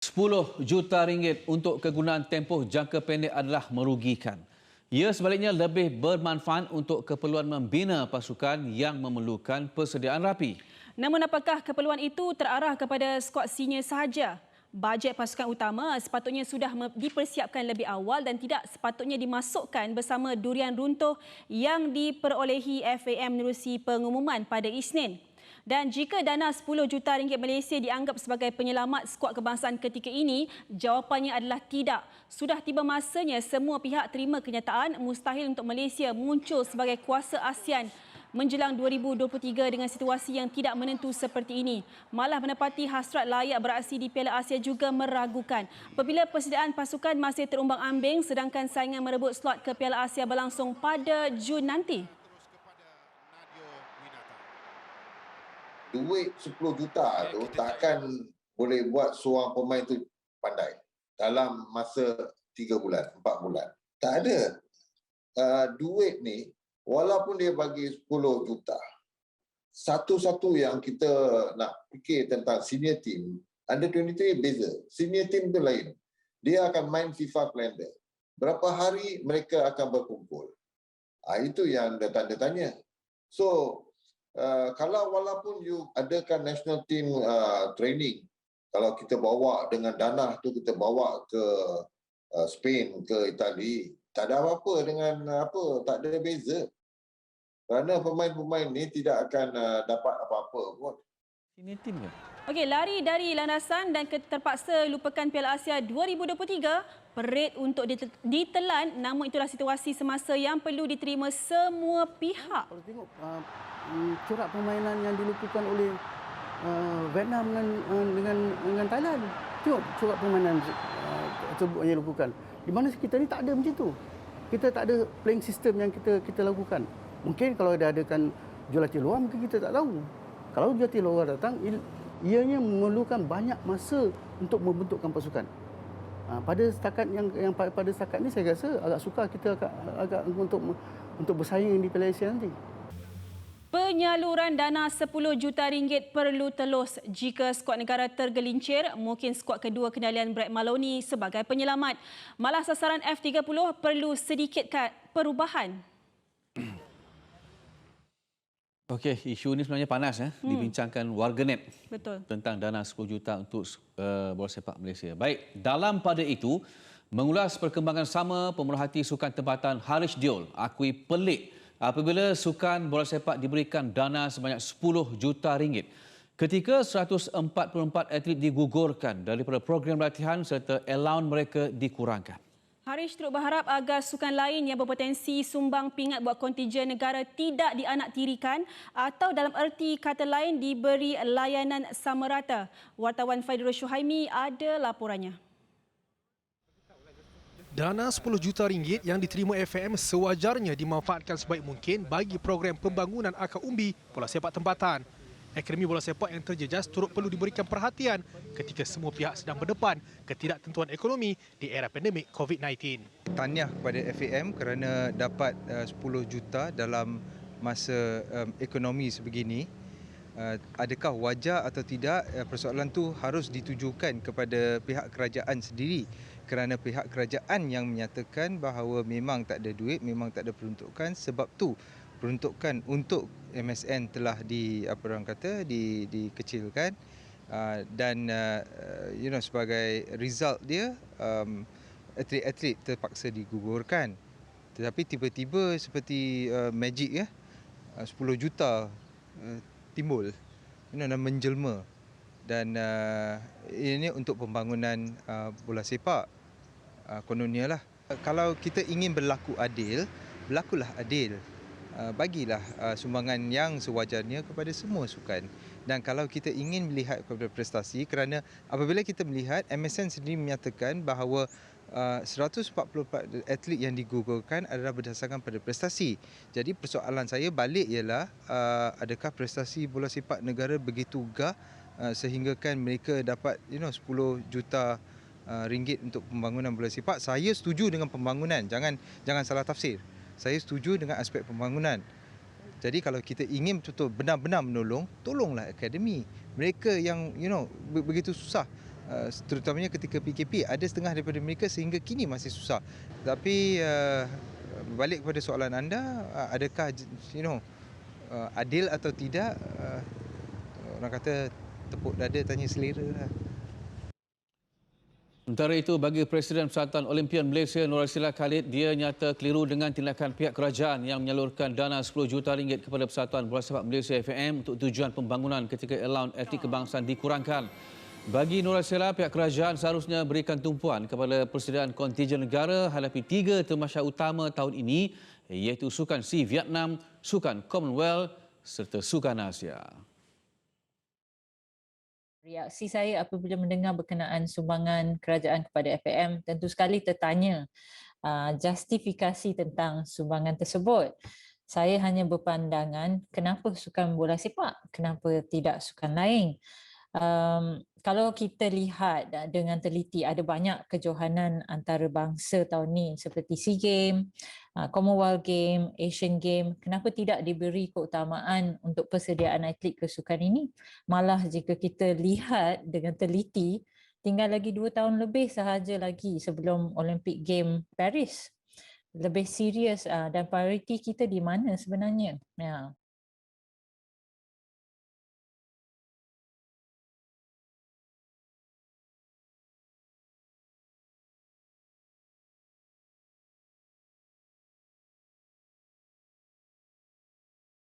RM10 juta untuk kegunaan tempoh jangka pendek adalah merugikan. Ia sebaliknya lebih bermanfaat untuk keperluan membina pasukan yang memerlukan persediaan rapi. Namun apakah keperluan itu terarah kepada skuad senior sahaja? Bajet pasukan utama sepatutnya sudah dipersiapkan lebih awal dan tidak sepatutnya dimasukkan bersama durian runtuh yang diperolehi FAM menerusi pengumuman pada Isnin. Dan jika dana RM10 juta Malaysia dianggap sebagai penyelamat skuad kebangsaan ketika ini, jawapannya adalah tidak. Sudah tiba masanya semua pihak terima kenyataan mustahil untuk Malaysia muncul sebagai kuasa ASEAN menjelang 2023 dengan situasi yang tidak menentu seperti ini. Malah menepati hasrat layak beraksi di Piala Asia juga meragukan. Apabila persediaan pasukan masih terumbang-ambing sedangkan saingan merebut slot ke Piala Asia berlangsung pada Jun nanti. Duit 10 juta tu takkan boleh buat seorang pemain tu pandai dalam masa 3 bulan, 4 bulan. Tak ada. Duit ni, walaupun dia bagi 10 juta, satu-satu yang kita nak fikir tentang senior team, under 23 beza. Senior team tu lain. Dia akan main FIFA calendar. Berapa hari mereka akan berkumpul. Itu yang tanda tanya. So, kalau walaupun you adakan national team training, kalau kita bawa dengan dana tu kita bawa ke Spain, ke Itali, tak ada apa-apa dengan tak ada beza. Kerana pemain-pemain ni tidak akan dapat apa-apa pun. Ini tim ke? Okey, lari dari landasan dan terpaksa lupakan Piala Asia 2023, perit untuk ditelan, namun itulah situasi semasa yang perlu diterima semua pihak. Kalau tengok corak permainan yang dilakukan oleh Vietnam dengan Thailand, tengok corak permainan tersebut yang dilakukan. Di mana kita ni tak ada macam tu. Kita tak ada playing system yang kita lakukan. Mungkin kalau ada adakan jualatih luar, mungkin kita tak tahu. Kalau jualatih luar datang, ianya memerlukan banyak masa untuk membentukkan pasukan. Pada setakat ni saya rasa agak sukar kita agak untuk bersaing di Piala Asia nanti. Penyaluran dana RM10 juta perlu telus. Jika skuad negara tergelincir, mungkin skuad kedua kendalian Brett Maloney sebagai penyelamat. Malah sasaran F30 perlu sedikit perubahan. Okey, isu ini sebenarnya panas dibincangkan warganet. Betul. Tentang dana 10 juta untuk bola sepak Malaysia. Baik, dalam pada itu, mengulas perkembangan sama, pemerhati sukan tempatan Harish Diol akui pelik apabila sukan bola sepak diberikan dana sebanyak RM10 juta ketika 144 atlet digugurkan daripada program latihan serta allowance mereka dikurangkan. Harish turut berharap agar sukan lain yang berpotensi sumbang pingat buat kontingen negara tidak dianaktirikan atau dalam erti kata lain diberi layanan sama rata. Wartawan Faidrul Syuhaimi ada laporannya. Dana RM10 juta yang diterima FAM sewajarnya dimanfaatkan sebaik mungkin bagi program pembangunan akar umbi bola sepak tempatan. Akademi bola sepak yang terjejas turut perlu diberikan perhatian ketika semua pihak sedang berdepan ketidaktentuan ekonomi di era pandemik COVID-19. Tahniah kepada FAM kerana dapat 10 juta dalam masa ekonomi sebegini. Adakah wajar atau tidak, persoalan itu harus ditujukan kepada pihak kerajaan sendiri kerana pihak kerajaan yang menyatakan bahawa memang tak ada duit, memang tak ada peruntukan. Sebab tu peruntukan untuk MSN telah dikecilkan dan sebagai result dia atlet-atlet terpaksa digugurkan. Tetapi tiba-tiba seperti magic 10 juta timbul dan menjelma dan ini untuk pembangunan bola sepak kononnya lah. Kalau kita ingin berlaku adil, berlakulah adil. Bagilah sumbangan yang sewajarnya kepada semua sukan. Dan kalau kita ingin melihat kepada prestasi, kerana apabila kita melihat MSN sendiri menyatakan bahawa 144 atlet yang digugurkan adalah berdasarkan pada prestasi. Jadi persoalan saya balik ialah adakah prestasi bola sepak negara begitu gah sehinggakan mereka dapat 10 juta ringgit untuk pembangunan bola sepak. Saya setuju dengan pembangunan, jangan salah tafsir. Saya setuju dengan aspek pembangunan. Jadi kalau kita ingin betul-betul benar-benar menolong, tolonglah akademi. Mereka yang begitu susah terutamanya ketika PKP, ada setengah daripada mereka sehingga kini masih susah. Tapi balik kepada soalan anda, adakah adil atau tidak, orang kata tepuk dada tanya selera lah. Sementara itu, bagi Presiden Persatuan Olimpian Malaysia Nur Rasila Khalid, dia nyata keliru dengan tindakan pihak kerajaan yang menyalurkan dana 10 juta ringgit kepada Persatuan Bola Sepak Malaysia FAM untuk tujuan pembangunan ketika allowance atlet kebangsaan dikurangkan. Bagi Nur Rasila, pihak kerajaan seharusnya berikan tumpuan kepada persediaan kontijen negara hadapi 3 tamasya utama tahun ini, iaitu Sukan SEA Vietnam, Sukan Commonwealth serta Sukan Asia. Reaksi saya apabila mendengar berkenaan sumbangan kerajaan kepada FAM tentu sekali tertanya justifikasi tentang sumbangan tersebut. Saya hanya berpandangan kenapa sukan bola sepak, kenapa tidak sukan lain. Kalau kita lihat dengan teliti, ada banyak kejohanan antarabangsa tahun ini seperti SEA Games, Commonwealth Game, Asian Game. Kenapa tidak diberi keutamaan untuk persediaan atlet ke sukan ini? Malah jika kita lihat dengan teliti, tinggal lagi 2 tahun lebih sahaja lagi sebelum Olympic Game Paris. Lebih serius dan prioriti kita di mana sebenarnya? Ya.